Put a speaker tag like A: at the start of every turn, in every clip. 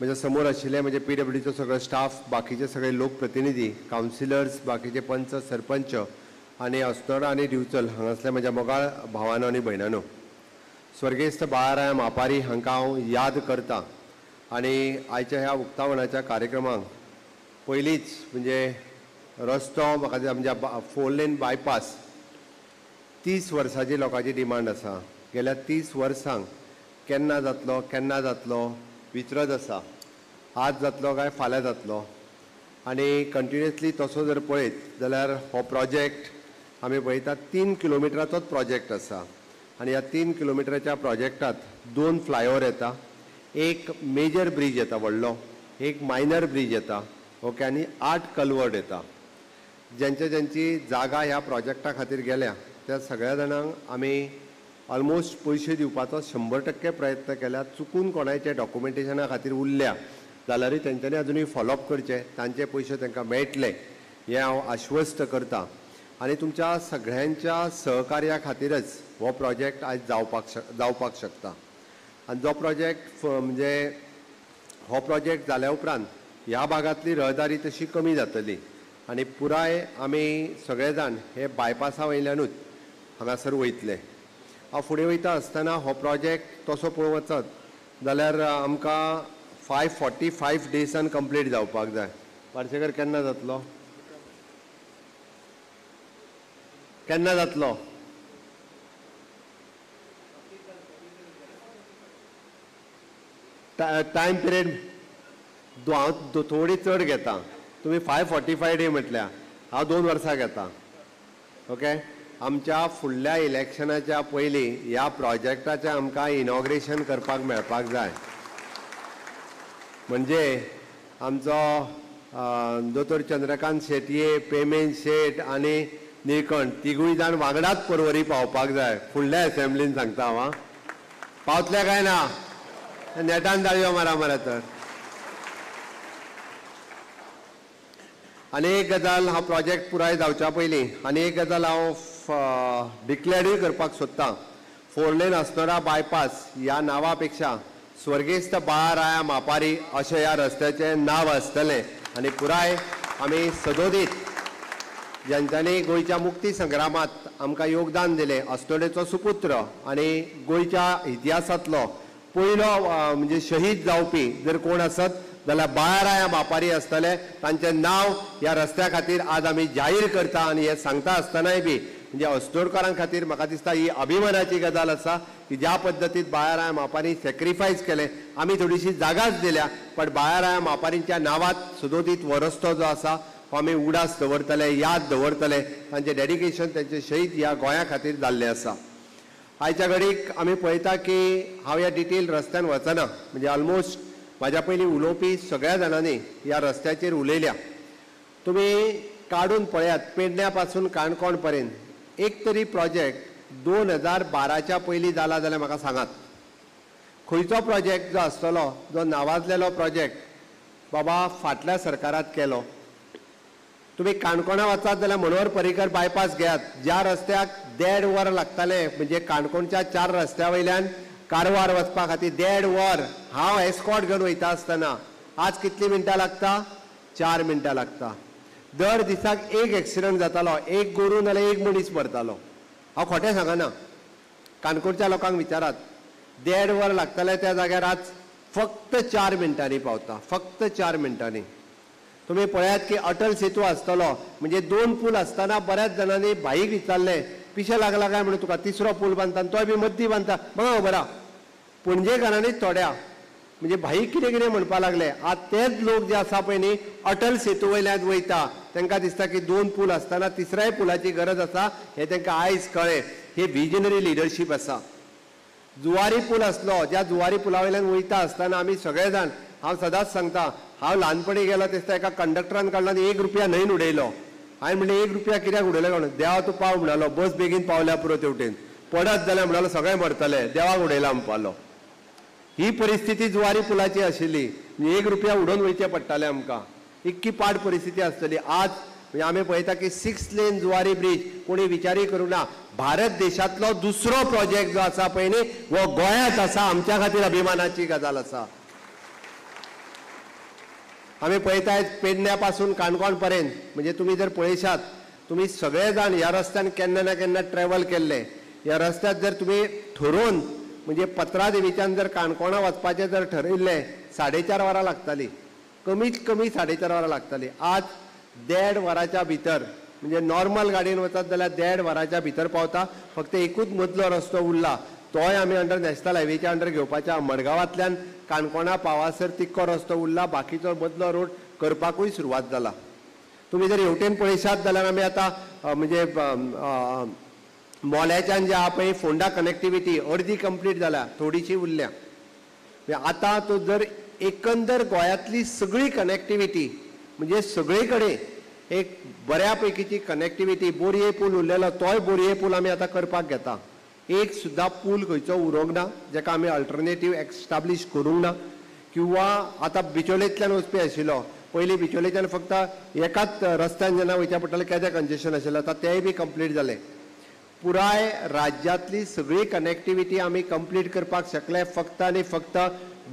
A: म्हणजे समोर आशिल्ले म्हणजे PWDचो सगळो स्टाफ, बाकीचे सगळे लोकप्रतिनिधी, कावन्सिलर्स, बाकीचे पंच, सरपंच आनी अस्नोडा आनी दिवचल हांगासले म्हज्या मोगाळ भावांनो आनी भयणांनो, स्वर्गेस्त बाळाराय मापारी हांकां हांव याद करतां आनी आयच्या ह्या उक्तावणाच्या कार्यक्रमाक पयलींच म्हणजे रस्तो म्हाका म्हणजे 4 लेन बायपास 30 वर्सांची लोकांची डिमांड आसा. गेल्या 30 वर्सांक केन्ना जातलो विचरत आसा. आज जातलो काय फाल्यां जातलो आनी कंटिन्युअसली तसो जर पळयत जाल्यार हो प्रोजेक्ट आमी पळयतात 3 किलोमिटराचोच प्रोजेक्ट आसा आनी ह्या 3 किलोमिटराच्या प्रोजेक्टांत 2 फ्लायओव्हर येता, एक मेजर ब्रिज येता व्हडलो, एक मायनर ब्रिज येता, ओके, आनी 8 कल्वर्ट येता. ज्यांची जागा ह्या प्रोजेक्टा खातीर गेल्या त्या सगळ्या जाणांक आमी ऑलमोस्ट पयशे दिवपाचो 100% प्रयत्न केला. चुकून कोणाचे डॉक्युमेंटेशना खातीर उरल्या जाल्यारूय तेंच्यांनी अजुनूय फॉलोअप करचे, तांचे पयशे तांकां मेळटले हें हांव आश्वस्त करतां. आनी तुमच्या सगळ्यांच्या सहकार्या खातीरच हो प्रोजेक्ट आयज जावपाक शकता. आनी जो प्रोजेक्ट म्हणजे हो प्रोजेक्ट जाल्या उपरांत ह्या भागांतली रहदारी तशी कमी जातली आनी पुराय आमी सगळे जाण हे बायपासा वयल्यानूच हांगासर वयतले. हांव फुडें वयता आसतना हो प्रोजेक्ट तसो पळोवंक वचत जाल्यार आमकां 545 डेजान कंप्लीट जावपाक जाय. पार्सेकर केन्ना जातलो? टायम पिरियड हांव थोडी चड घेता. तुमी 545 डे म्हटल्या, हांव 2 वर्सां घेता. ओके, आमच्या फुडल्या इलेक्शनाच्या पयलीं ह्या प्रोजेक्टाचें आमकां इनॉग्रेशन करपाक मेळपाक जाय. म्हणजे आमचो दोतोर चंद्रकांत शेटये, पेमेंट शेट आनी निळकंठ तिगूय जाण वांगडाच परवरी पावपाक जाय. फुडल्या असेंब्लीन सांगता हांव. पावतले काय ना? नेटान धाडयो मरा तर. आनी एक गजाल, हा प्रोजेक्ट पुराय जावच्या पयलीं आनी एक गजाल हांव डिक्लेरूय करपाक सोदतां. 4 लेन अस्नोडा बायपास ह्या नांवा पेक्षा स्वर्गेस्त बाळाराया मापारी अशें ह्या रस्त्याचें नांव आसतलें आनी पुराय आमी सदोदीत ज्यांच्यांनी गोंयच्या मुक्ती संग्रामांत आमकां योगदान दिलें, अस्नोडेचो सुपुत्र आनी गोंयच्या इतिहासांतलो पयलो म्हणजे शहीद जावपी जर कोण आसत जाल्यार बाळाराया मापारी आसतले. तांचें नांव ह्या रस्त्या खातीर आज आमी जाहीर करता आनी हें सांगता आसतनाय बी म्हणजे अस्नोडकारां खातीर म्हाका दिसता ही अभिमानाची गजाल आसा की ज्या पद्दतीन बाळाराया मापारी सॅक्रिफायस केलें. आमी थोडीशी जागाच दिल्या पण बाळाराया मापारींच्या नांवांत सदोदीत हो रस्तो जो आसा हो आमी उडास दवरतले, याद दवरतले. तांचें डेडिकेशन, तांचें शहीद ह्या गोंया खातीर जाल्लें आसा. आयच्या घडीक आमी पळयता की हांव ह्या डिटेल रस्त्यान वचना, म्हणजे ऑलमोस्ट म्हाज्या पयलीं उलोवपी सगळ्या जाणांनी ह्या रस्त्याचेर उलयल्या. तुमी काडून पळयात पेडण्या पासून काणकोण पर्यंत एक तरी प्रोजेक्ट 2012च्या पयलीं जाला जाल्यार म्हाका सांगात. खंयचो प्रोजेक्ट जो आसतलो जो नावाजलेलो प्रोजेक्ट बाबा फाटल्या सरकारात केलो. तुम्ही काणकोणा वचात जाल्यार मनोहर पर्रीकर बायपास घेयात, ज्या रस्त्याक 1.5 वर लागताले म्हणजे काणकोणच्या 4 रस्त्या वयल्यान कारवार वचपा खातीर 1.5 वर हांव एस्कॉर्ट घेवन वयता आसतना आज कितली मिनटां लागता? 4 मिनटां लागता. दर दिसाक एक एक्सिडंट जातालो, एक गोरू नाल्यार एक मनीस मरतालो. हांव खोटें सांगना, काणकोणच्या लोकांक विचारात. 1.5 वर लागताले त्या जाग्यार आज फक्त 4 मिनटांनी पावता, फक्त 4 मिनटांनी. तुम्ही पळयात की अटल सेतू आसतलो म्हणजे 2 पूल आसतना बऱ्याच जाणांनी भाईक विचारले पिशे लागला काय म्हणून तुका 3रो पूल बांदता तोय बी मद्दी बांदता. बघा खबर आहा पणजेकारांनी थोड्या म्हणजे भाईक कितें कितें म्हणपा लागले. आज तेच लोक जे आसा पळय न्ही अटल सेतू वयल्यान वयता तांकां दिसता की 2 पूल आसतना 3ऱ्या पुलाची गरज आसा हें तांकां आयज कळ्ळें. हे विजनरी लिडरशीप आसा. जुवारी पूल आसलो, ज्या जुवारी पुला वयल्यान वयता आसतना आमी सगळे जाण, हांव सदांच सांगता, हांव ल्हानपणी गेलो तेसता एका कंडक्टरान काडलो आनी 1 रुपया न्हंयन उडयलो. हांवें म्हणलें 1 रुपया कित्याक उडयलो म्हणून. देवा तूं पाव म्हणलो, बस बेगीन पावल्या पुरो तेवटेन, पडत जाल्यार म्हणलो सगळे मरतले, देवाक उडयला म्हणपालो. ही परिस्थिती जुवारी पुलाची आशिल्ली. 1 रुपया उडोवन वयचें पडटालें आमकां. इतकी पाड परिस्थिती आसतली. आज म्हणजे आमी पळयता की 6 लेन जुवारी ब्रिज कोणी विचारय करूं ना. भारत देशांतलो दुसरो प्रोजेक्ट जो आसा पळय न्ही वो गोंयांत आसा. आमच्या खातीर अभिमानाची गजाल आसा. आम्ही पळयतायत पेडण्या पासून काणकोण पर्यंत म्हणजे तुम्ही जर पळयशात तुम्ही सगळे जाण ह्या रस्त्यान केन्ना ना केन्ना ट्रॅव्हल केल्ले ह्या रस्त्यात जर तुम्ही ठरोवन म्हणजे पत्रा देवीच्यान जर काणकोणा वचपाचें जर ठरयल्लें 4.5 वरां लागताली कमीत कमी 4.5 वरां लागताली आज 1.5 वराच्या भितर म्हणजे नॉर्मल गाडयेन वचत जाल्यार 1.5 वराच्या भितर पावता फक्त एकूच मदलो रस्तो उरला तोय आमी अंडर नॅशनल हायवेच्या अंडर घेवपाच्या मडगांवांतल्यान काणकोणा पावासर तिक्को रस्तो उरला बाकीचो मदलो रोड करपाकूय सुरवात जाला तुम्ही जर हेवटेन पळयशात जाल्यार आमी आतां म्हणजे मोल्याच्यान जे आहा पळय फोंडा कनेक्टिविटी अर्दी कंप्लीट जाला थोडीशी उरल्या आतां तो जर एकंदर गोंयांतली सगळी कनेक्टिविटी म्हणजे सगळे कडेन एक बऱ्या पैकीची कनेक्टिविटी बोरये पूल उरलेलो तोय बोरये पूल आमी आतां करपाक घेता एक सुद्दां पूल खंयचो उरोंक ना जेका आमी अल्टरनेटीव एस्टाब्लीश करूंक ना किंवा आतां बिचोलेंतल्यान वचपी आशिल्लो पयलीं बिचोलेच्यान फक्त एकाच रस्त्यान जेन्ना वयचें पडटालें केदें कंजेशन आशिल्लें आतां तेंय बी कंप्लीट जालें पुराय राज्यांतली सगळी कनेक्टिविटी आमी कंप्लीट करपाक शकले फक्त आनी फक्त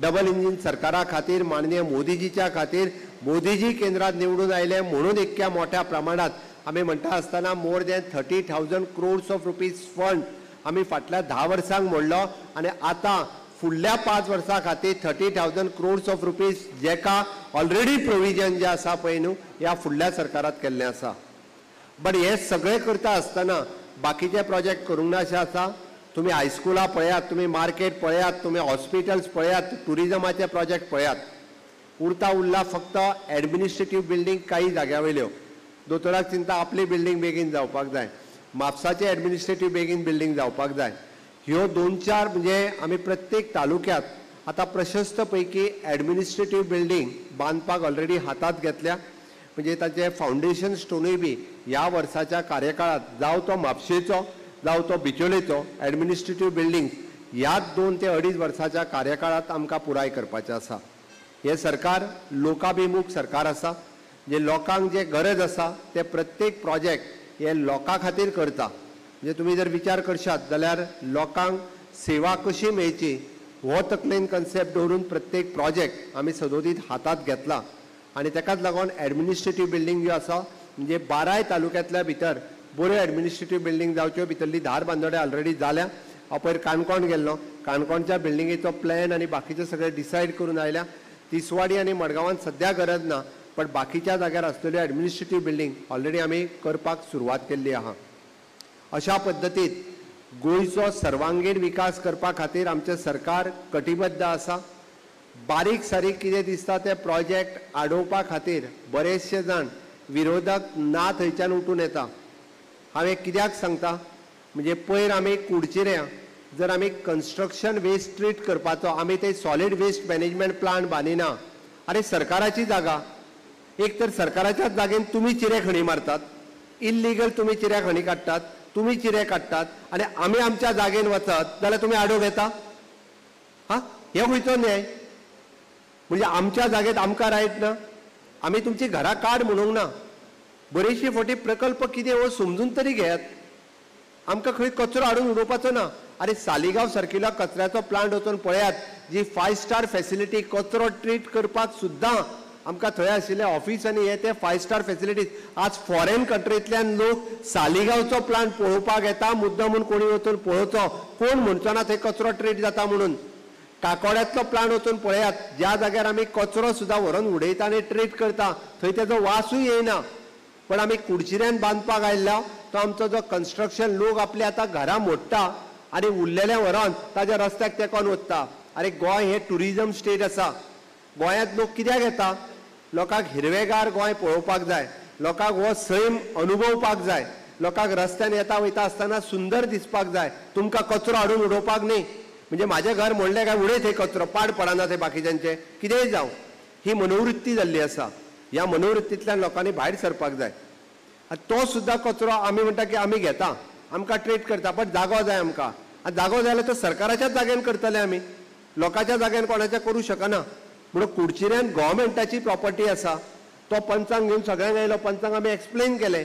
A: डबल इंजीन सरकारा खातीर माननीय मोदीजीच्या खातीर मोदीजी केंद्रात निवडून आयले म्हणून इतक्या मोठ्या प्रमाणात आमी म्हणटा आसतना more than 30,000 crores of rupees fund आमी फाटल्या 10 वर्सांक मोडलो आनी आतां फुडल्या 5 वर्सां खातीर 30,000 crores ऑफ रुपीज जेका ऑलरेडी प्रोविजन जे आसा पळय न्हू ह्या फुडल्या सरकारात केल्लें आसा बट हे सगळें करता आसतना बाकीचे प्रोजेक्ट करूंक ना अशें आसा तुम्ही हायस्कुलां पळयात तुम्ही मार्केट पळयात तुम्ही हॉस्पिटल्स पळयात टुरिजमाचे प्रोजेक्ट पळयात उरता उरला फक्त एडमिनिस्ट्रेटीव बिल्डींग काही जाग्या वयल्यो दोतोराक चिंता आपली बिल्डींग बेगीन जावपाक जाय म्हापसाची एडमिनिस्ट्रेटीव बेगीन बिल्डींग जावपाक जाय ह्यो 2-4 म्हणजे आमी प्रत्येक तालुक्यात आतां प्रशस्त पैकी एडमिनिस्ट्रेटीव बिल्डींग बांदपाक ऑलरेडी हातात घेतल्या म्हणजे ताचे फावंडेशन स्टोनूय बी ह्या वर्साच्या कार्यकाळात जावं तो म्हापशेचो जावं तो बिचोलेचो एडमिनिस्ट्रेटीव बिल्डींग ह्याच 2 ते 2.5 वर्साच्या कार्यकाळात आमकां पुराय करपाचें आसा हे सरकार लोकाभिमुख सरकार आसा जे लोकांक जे गरज आसा ते प्रत्येक प्रोजेक्ट हे लोकां खातीर करता म्हणजे तुमी जर विचार करशात जाल्यार लोकांक सेवा कशी मेळची हो तकलेन कन्सेप्ट दवरून प्रत्येक प्रोजेक्ट आमी सदोदीत हातात घेतला आनी ताकाच लागून एडमिनिस्ट्रेटीव बिल्डींग ज्यो आसा म्हणजे 12 तालुक्यांतल्या भितर बऱ्यो एडमिनिस्ट्रेटीव बिल्डींग जावच्यो भितरली धार बांदोड्या ऑलरेडी जाल्या हांव पयर काणकोण गेल्लो काणकोणच्या बिल्डिंगेचो प्लॅन आनी बाकीचे सगळे डिसायड करून आयल्या तिसवाडी आनी मडगांवांत सद्या गरज ना पण बाकीच्या जाग्यार आसलेल्यो एडमिनिस्ट्रेटीव बिल्डींग ऑलरेडी आमी करपाक सुरवात केल्ली आहा अशा पद्दतीत गोंयचो सर्वांगीण विकास करपा खातीर आमचें सरकार कटिबद्ध आसा बारीक सारीक कितें दिसता ते प्रोजेक्ट आडोवपा खातीर बरेचशे जाण विरोधक ना थंयच्यान उठून येता हांवें कित्याक सांगता म्हणजे पयर आमी कुडचिऱ्या जर आमी कन्स्ट्रक्शन वेस्ट ट्रीट करपाचो आमी ते सॉलिड वेस्ट मॅनेजमेंट प्लांट बांदिना अरे सरकाराची जागा एक तर सरकाराच्याच जागेन तुमी चिरे खणी मारतात इल्लीगल तुमी चिऱ्या खणी काडटात तुमी चिरे काडटात आनी आमी आमच्या जागेन वचत जाल्यार तुमी आडो घेता हा हे खंयचो न्याय म्हणजे आमच्या जागेत आमकां रायट ना आमी तुमची घरां काड म्हणूंक ना बरेचशे फावटी प्रकल्प कितें हो समजून तरी घेयात आमकां खंय कचरो हाडून उडोवपाचो ना अरे सालिगांव सारकिलो कचऱ्याचो प्लांट वचून पळयात जी 5 स्टार फॅसिलिटी कचरो ट्रीट करपाक सुद्दां आमकां थंय आशिल्ले ऑफिस आनी हे ते 5 स्टार फॅसिलिटीज आज फॉरेन कंट्रींतल्यान लोक सालिगांवचो प्लांट पळोवपाक येता मुद्दामून कोणी वचून पळोवचो कोण म्हणचो ना थंय कचरो ट्रीट जाता म्हणून काकोड्यातलो प्लांट वचून पळयात ज्या जाग्यार आमी कचरो सुद्दां व्हरून उडयता आनी ट्रीट करता थंय तेजो वासूय येयना पण आमी कुडचिऱ्यान बांदपाक आयल्लो तो आमचो जो कन्स्ट्रक्शन लोक आपले आतां घरां मोडटा आनी उरलेल्या व्हरोन ताज्या रस्त्याक तेंकोन वता अरे गोंय हे टुरिजम स्टेट आसा गोंयांत लोक कित्याक येता लोकांक हिरवेगार गोंय पळोवपाक जाय लोकांक हो सैम अनुभवपाक जाय लोकांक रस्त्यान येता वयता आसतना सुंदर दिसपाक जाय तुमकां कचरो हाडून उडोवपाक न्ही म्हणजे म्हाजें घर मोडलें काय उडय थंय कचरो पाड पडना थंय बाकीच्यांचे कितेंय जावं ही मनोवृत्ती जाल्ली आसा ह्या मनोवृत्तींतल्यान लोकांनी भायर सरपाक जाय तो सुद्दां कचरो आमी म्हणटा की आमी घेता आमकां ट्रीट करता पण जागो जाय आमकां आनी जागो जाय जाल्यार तो सरकाराच्याच जाग्यान करतले आमी लोकांच्या जाग्यान कोणाच्या करूं शकना म्हणून कुडचिऱ्यान गव्हर्मेंटाची प्रॉपर्टी आसा तो पंचांक घेवन सगळ्यांक आयलो पंचांक आमी एक्सप्लेन केलें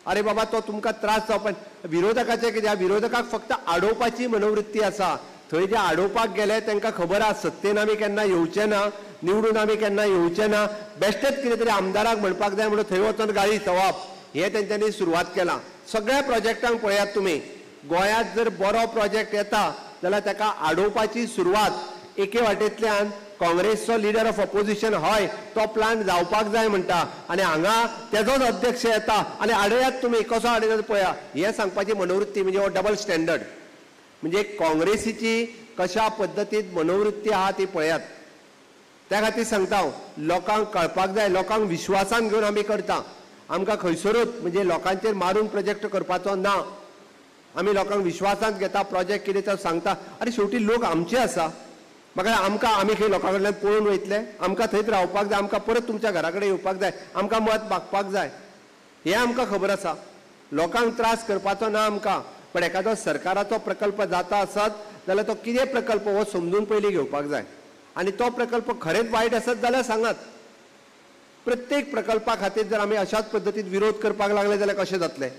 A: अरे बाबा तो तुमकां त्रास जावप विरोधकाचें कितें विरोधकाक फक्त आडोवपाची मनोवृत्ती आसा थंय जे आडोवपाक गेले तांकां खबर आसा सत्तेन आमी केन्ना येवचे ना, निवडून आमी केन्ना येवचे ना, बेश्टेच कितें तरी आमदाराक म्हणपाक जाय म्हणून थंय वचून गाळी थवप हे तेंच्यांनी सुरवात केला. सगळ्या प्रोजेक्टांक पळयात तुमी, गोंयांत जर बरो प्रोजेक्ट येता जाल्यार ताका आडोवपाची सुरवात एके वाटेंतल्यान काँग्रेसचो लिडर ऑफ ऑपोजिशन हय तो प्लान जावपाक जाय म्हणटा आनी हांगा तेजोच अध्यक्ष येता आनी आडयात तुमी कसो आडयता पळया, हे सांगपाची मनोवृत्ती म्हणजे हो डबल स्टँडर्ड. म्हणजे काँग्रेसीची कशा पद्दतीन मनोवृत्ती आहा ती पळयात. त्या खातीर सांगता हांव, लोकांक कळपाक जाय, लोकांक विश्वासान घेवन आमी करता. आमकां खंयसरूच म्हणजे लोकांचेर मारून प्रोजेक्ट करपाचो ना. आमी लोकांक विश्वासांत घेता, प्रोजेक्ट कितें तो सांगता. आनी शेवटी लोक आमचे आसा. म्हाका आमकां आमी खंय लोकां कडल्यान पळून वयतले, आमकां थंयच रावपाक जाय, आमकां परत तुमच्या घरा कडेन येवपाक जाय, आमकां मत मागपाक जाय, हें आमकां खबर आसा. लोकांक त्रास करपाचो ना आमकां. पण एखादो सरकाराचो प्रकल्प जाता आसत जाल्यार तो कितें प्रकल्प हो समजून पयलीं घेवपाक जाय. आनी तो प्रकल्प खरेंच वायट आसत जाल्यार सांगात. प्रत्येक प्रकल्पा खातीर जर आमी अशाच पद्दतीन विरोध करपाक लागले जाल्यार कशें जातलें?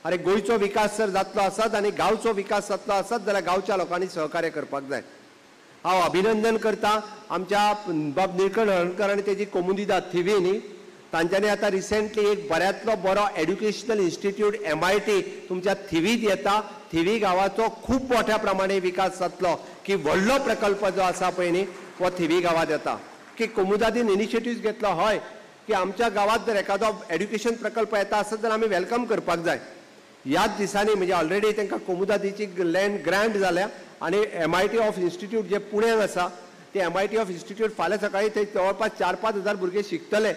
A: अरे गोंयचो विकास जर जातलो आसत आनी गांवचो विकास जातलो आसत जाल्यार गांवच्या लोकांनी सहकार्य करपाक जाय. हांव अभिनंदन करता आमच्या बाब निळकंठ हळर्णकर आनी तेजी कमुनिदाद थिवी न्ही, तांच्यांनी आतां रिसेंटली एक बऱ्यांतलो बरो एड्युकेशनल इन्स्टिट्यूट MIT तुमच्या थिवीत येता. थिवी गांवाचो खूब मोठ्या प्रमाणे विकास जातलो की व्हडलो प्रकल्प जो आसा पळय न्ही हो थिवी गांवांत येता. की कमुनिदादीन इनिशिएटिव्ह घेतलो हय की आमच्या गांवांत जर एखादो एड्युकेशन प्रकल्प येता आसत जाल्यार आमी वेलकम करपाक जाय. ह्याच दिसांनी म्हणजे ऑलरेडी तांकां कमुनिदादीची लँड ग्रँट जाल्या आनी MIT ऑफ इन्स्टिट्यूट जे पुण्याक आसा ते MIT ऑफ इन्स्टिट्यूट फाल्यां सकाळी थंय जवळपास 4-5 हजार भुरगे शिकतले,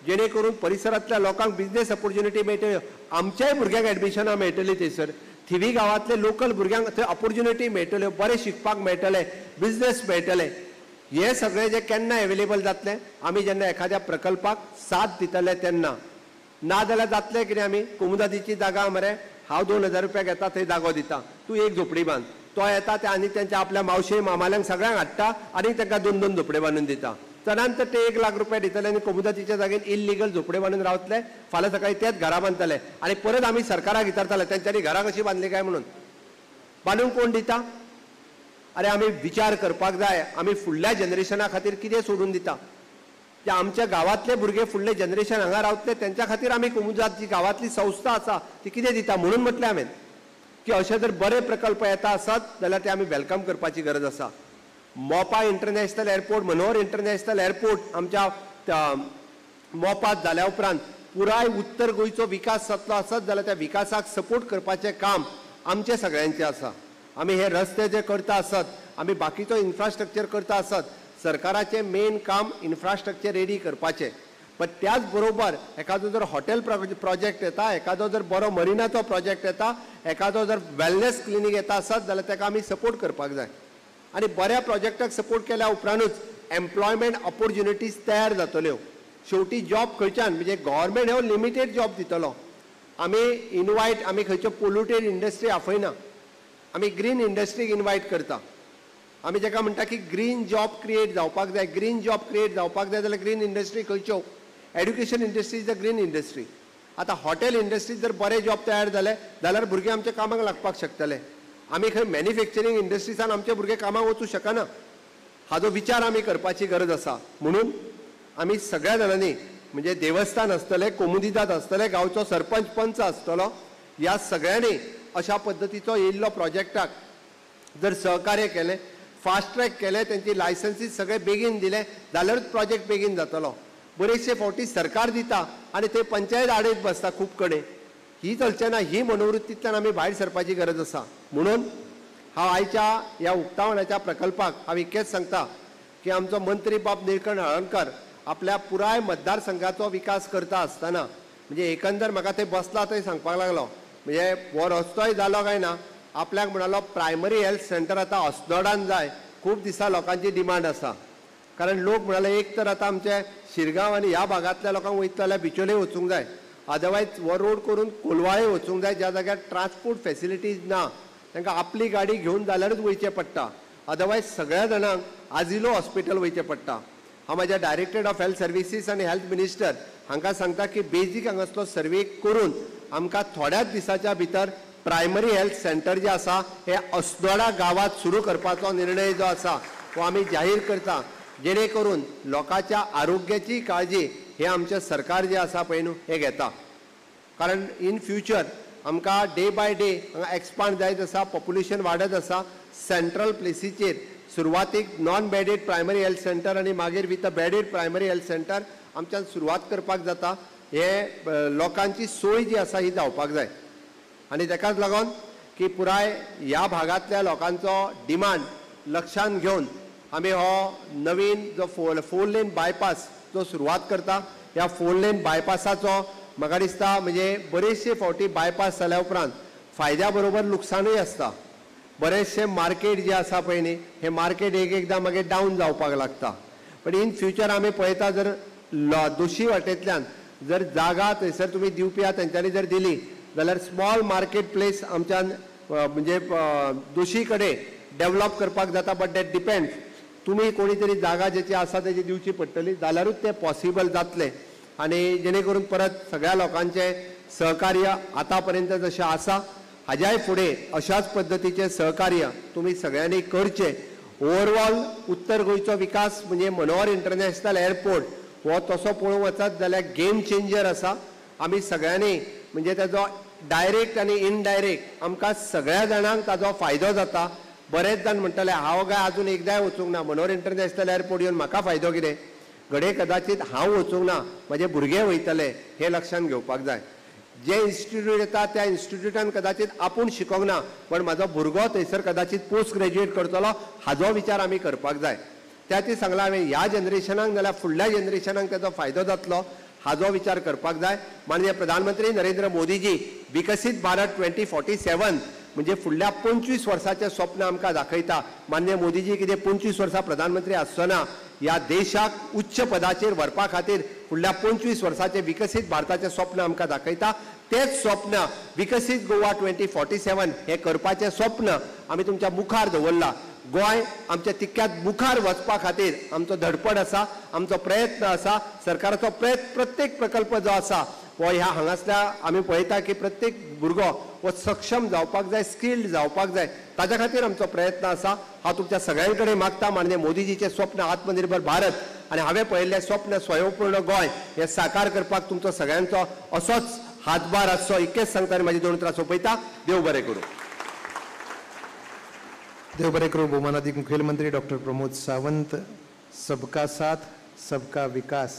A: जेणे करून परिसरांतल्या लोकांक बिझनेस ऑपॉर्च्युनिटी मेळटल्यो. आमच्याय भुरग्यांक एडमिशनां मेळटलीं थंयसर. थिवी गांवांतले लोकल भुरग्यांक थंय ऑपॉर्च्युनिटी मेळटल्यो, बरें शिकपाक मेळटलें, बिझनेस मेळटले. हे सगळें जे केन्ना एवेलेबल जातलें आमी जेन्ना एखाद्या प्रकल्पाक साथ दितले तेन्ना. ना जाल्यार जातलें कितें आमी कमुनिदादीची जागा मरे हांव 2000 रुपया घेता थंय जागो दिता, तूं एक झोपडी बांद. तो येता ते आनी तेंच्या आपल्या मावशे मामाल्यांक सगळ्यांक हाडटा आनी तांकां 2-2 झोपडे बांदून दिता. चडांत ते 1 लाख रुपया दितले आनी कमुनिदादीच्या जागेन इल्लिगल झोपडे बांदून रावतले. फाल्यां सकाळी तेच घरां बांदतले आनी परत आमी सरकाराक विचारतले तेंच्यांनी घरां कशीं बांदली काय म्हणून. बांदूंक कोण दिता? अरे आमी विचार करपाक जाय, आमी फुडल्या जनरेशना खातीर कितें सोडून दिता. जे आमच्या गांवांतले भुरगे फुडले जनरेशन हांगा रावतले तेंच्या खातीर आमी कमुनिदाद जी गांवांतली संस्था आसा ती कितें दिता. म्हणून म्हटलें हांवें की अशे जर बरे प्रकल्प येता आसत जाल्यार ते आमी वेलकम करपाची गरज आसा. मोपा international airport, Manohar international airport आमच्या मोपात जाल्या उपरांत पुराय उत्तर गोंयचो विकास जातलो आसत जाल्यार त्या विकासाक सपोर्ट करपाचें काम आमचे सगळ्यांचें आसा. आमी हे रस्ते जे करता आसत, आमी बाकीचो इन्फ्रास्ट्रक्चर करता आसत, सरकाराचें मेन काम इन्फ्रास्ट्रक्चर रेडी करपाचें. पण त्याच बरोबर एखादो जर हॉटेल प्रोजेक्ट येता, एखादो जर बरो मरिनाचो प्रोजेक्ट येता, एखादो जर वेलनेस क्लिनीक येता आसत जाल्यार ताका आमी सपोर्ट करपाक जाय. आनी बऱ्या प्रोजेक्टाक सपोर्ट केल्या उपरांतूच एम्प्लॉयमेंट ऑपॉर्च्युनिटीज तयार जातल्यो. शेवटी जॉब खंयच्यान म्हणजे गव्हर्मेंट हो लिमिटेड जॉब दितलो. आमी खंयच्यो पोल्युटेड इंडस्ट्री आफयना, आमी ग्रीन इंडस्ट्रीक इनवायट करता. आमी जेका म्हणटा की ग्रीन जॉब क्रिएट जावपाक जाय. ग्रीन जॉब क्रिएट जावपाक जाय जाल्यार ग्रीन इंडस्ट्री खंयच्यो? Education industry is the green industry. आतां हॉटेल इंडस्ट्रीज जर बरे जॉब तयार जाले जाल्यार भुरगे आमच्या कामाक लागपाक शकतले. आमी खंय मॅन्युफॅक्चरींग इंडस्ट्रीसान आमचे भुरगे कामाक वचूं शकना. हाजो विचार आमी करपाची गरज आसा. म्हणून आमी सगळ्या जाणांनी म्हणजे देवस्थान आसतले, कमुनिदाद आसतले, गांवचो सरपंच पंच आसतलो, ह्या सगळ्यांनी अशा पद्दतीचो येयल्लो प्रोजेक्टाक जर सहकार्य केलें, फास्ट ट्रॅक केले, त्यांची लायसन्सीस सगळे बेगीन दिले जाल्यारूच प्रोजेक्ट बेगीन जातलो. बरेचशे फावटी सरकार दिता आनी ते पंचायत आडयत बसता खूब कडेन. ही चलचें ना. ही मनोवृत्तींतल्यान आमी भायर सरपाची गरज आसा. म्हणून हांव आयच्या ह्या उक्तावणाच्या प्रकल्पाक हांव इतकेंच सांगता की आमचो मंत्री बाब निळकंठ हळर्णकर आपल्या पुराय मतदारसंघाचो विकास करता आसतना म्हणजे एकंदर म्हाका थंय बसला थंय सांगपाक लागलो म्हणजे हो रस्तोय जालो काय ना, आपल्याक म्हणालो प्रायमरी हेल्थ सेंटर आतां अस्नोडान जाय. खूब दिसा लोकांची डिमांड आसा. कारण लोक म्हणाले एक तर आतां आमचे शिरगांव आनी ह्या भागांतल्या लोकांक वयता जाल्यार बिचोले वचूंक जाय, अदरवायज हो रोड करून कोलवाळे वचूंक जाय ज्या जाग्यार ट्रान्सपोर्ट फॅसिलिटीज ना. तांकां आपली गाडी घेवन जाल्यारूच वयचें पडटा. अदरवायज सगळ्या जाणांक आजिलो हॉस्पिटल वयचें पडटा. हांव म्हाज्या डायरेक्टर ऑफ हेल्थ सर्विसीस आनी हेल्थ मिनिस्टर हांकां सांगता की बेजीक हांगासलो सर्वे करून आमकां थोड्याच दिसाच्या भितर प्रायमरी हेल्थ सेंटर जे आसा हे अस्नोडा गावात सुरू करपाचो निर्णय जो आसा तो आमी जाहीर करता, जेणे करून लोकांच्या आरोग्याची काळजी हे आमचे सरकार जे आसा पळय न्हू हे घेता. कारण इन फ्युचर आमकां डे बाय डे हांगा एक्सपांड जायत आसा, पॉप्युलेशन वाडत आसा. सेंट्रल प्लेसीचेर सुरवातीक non bedded primary health centre आनी मागीर with a bedded primary health centre आमच्यान सुरवात करपाक जाता. हे लोकांची सोय जी आसा ही जावपाक जाय आनी ताकाच लागून की पुराय ह्या भागांतल्या लोकांचो डिमांड लक्षांत घेवन आमी हो नवीन जो फोर लेन बायपास जो सुरवात करता. ह्या फोर लेन बायपासाचो म्हाका दिसता म्हणजे बरेचशे फावटी बायपास जाल्या उपरांत फायद्या बरोबर लुकसाणूय आसता. बरेचशे मार्केट जे आसा पळय न्ही हे मार्केट एकदां मागीर डावन जावपाक लागता. पण इन फ्युचर आमी पळयता जर दोशी वाटेंतल्यान जर जागा थंयसर तुमी दिवपी आहा तेंच्यांनी जर दिली जाल्यार स्मॉल मार्केट प्लेस आमच्यान म्हणजे दोशी कडेन डेव्हलप करपाक जाता. बट दॅट डिपेंड्स तुमी कोणी तरी जागा जेची आसा तेजी दिवची पडटली जाल्यारूच तें पॉसिबल जातलें. आनी जेणे करून परत सगळ्या लोकांचे सहकार्य आतां पर्यंत जशें आसा हाज्याय फुडें अशाच पद्दतीचें सहकार्य तुमी सगळ्यांनी करचें. ओवरऑल उत्तर गोंयचो विकास म्हणजे मनोहर इंटरनॅशनल एअरपोर्ट हो तसो पळोवंक वचत जाल्यार गेम चेंजर आसा. आमी सगळ्यांनी म्हणजे ताजो डायरेक्ट आनी इनडायरेक्ट आमकां सगळ्या जाणांक ताजो फायदो जाता. बरेच जाण म्हणटले हांव काय आजून एकदांय वचूंक ना मनोहर इंटरनॅशनल एअरपोर्ट येवन म्हाका फायदो कितें. घडये कदाचित हांव वचूंक ना म्हजे भुरगे वयतले हे लक्षांत घेवपाक जाय. जे इन्स्टिट्यूट येता त्या इन्स्टिट्यूटान कदाचित आपूण शिकोंक ना पण म्हाजो भुरगो थंयसर कदाचित पोस्ट ग्रॅज्युएट करतलो हाजो विचार आमी करपाक जाय. त्या ती सांगला हांवें ह्या जनरेशनाक जाल्यार फुडल्या जनरेशनाक ताजो फायदो जातलो हाजो विचार करपाक जाय. माननीय प्रधानमंत्री नरेंद्र मोदीजी विकसीत भारत 2047 म्हणजे फुडल्या 25 वर्साचें स्वप्न आमकां दाखयता. माननीय मोदीजी कितें 25 वर्सां प्रधानमंत्री आसतना ह्या देशाक उच्च पदाचेर व्हरपा खातीर फुडल्या 25 वर्साचें विकसीत भारताचें स्वप्न आमकां दाखयता. तेच स्वप्न विकसीत गोवा 2047 हे करपाचें स्वप्न आमी तुमच्या मुखार दवरला. गोंय आमच्या तितक्यात मुखार वचपा खातीर आमचो धडपड आसा, आमचो प्रयत्न आसा. सरकाराचो प्रत्येक प्रकल्प जो आसा हो ह्या हांगासल्या आमी पळयता की प्रत्येक भुरगो हो सक्षम जावपाक जाय, स्किल्ड जावपाक जाय. ताज्या खातीर आमचो प्रयत्न आसा. हांव तुमच्या सगळ्यां कडेन मागता माननीय मोदीजीचें स्वप्न आत्मनिर्भर भारत आनी हांवें पळयल्लें स्वप्न स्वयंपूर्ण गोंय हें साकार करपाक तुमचो सगळ्यांचो असोच हातभार आसचो इतकेंच सांगता आनी म्हाजी 2 उतरां सोंपयता. देव बरें करूं.
B: देव बरें करूं. भौमानाधिक मुखेलमंत्री डॉक्टर प्रमोद सावंत. सबका साथ सबका विकास